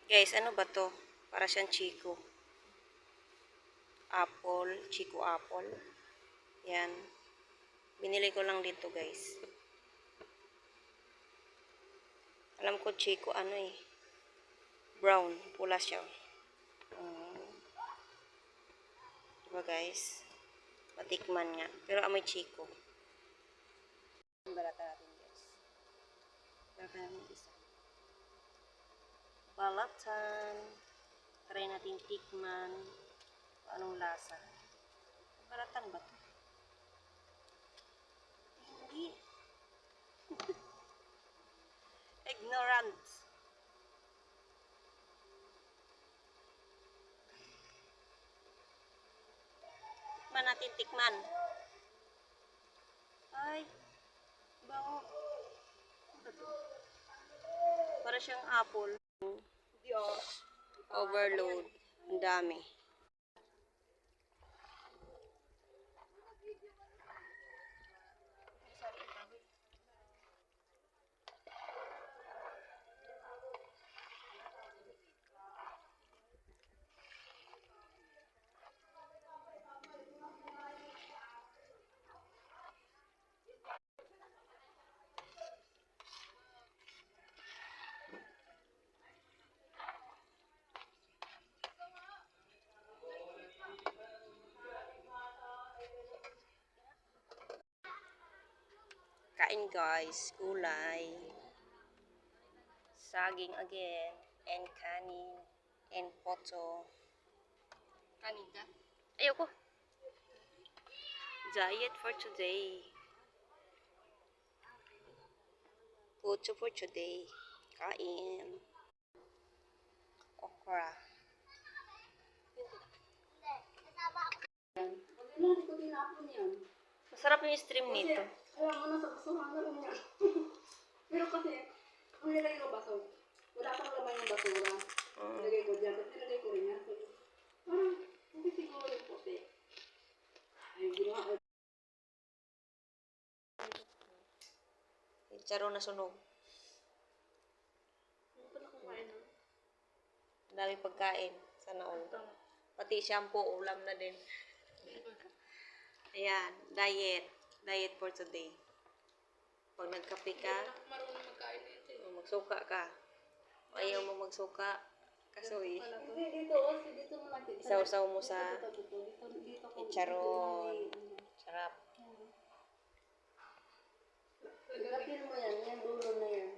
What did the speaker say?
Guys, ano ba to? Para siyang Chico. Apple. Chico apple. Yan. Binili ko lang dito, guys. Alam ko Chico ano eh. Brown. Pula siya. Diba, guys? Matikman nga. Pero amoy Chico. Balatan natin, guys. Balatan natin isa. Balatan. Try natin tikman. Anong lasa? Balatan ba ito? Hindi. Ignorant. Tikman natin, tikman. Ay, bango. Para siyang apple. Overload. Ang dami. Kain, guys. Gulay. Saging again. And kanin. And poto. Kanin ka? Ayoko. Diet for today. Poto for today. Kain. Okra. Hindi ko tinapon yan. Masarap yung stream nito. Alam mo na sa basuhan na lang yan. Pero kasi, ang nilagay ko baso, wala pang laman yung basura. Nilagay ko dyan, tapos nilagay ko rin yan. Parang, hindi siguro yung puti. Ay, ginawa. Charo na sunog. Ano pa na kumain na? Ang daming pagkain. Sana all. Pati shampoo, ulam na din. Ayan, diet. Diet for today. Pag nagkape ka, Marunong magkain nito. magsuka ka. Ayaw mo magsuka, kasoy. Dito mo natin. Isaw-saw mo sa chicharon. Sarap. Gapin mo yan, yan dulo na yan.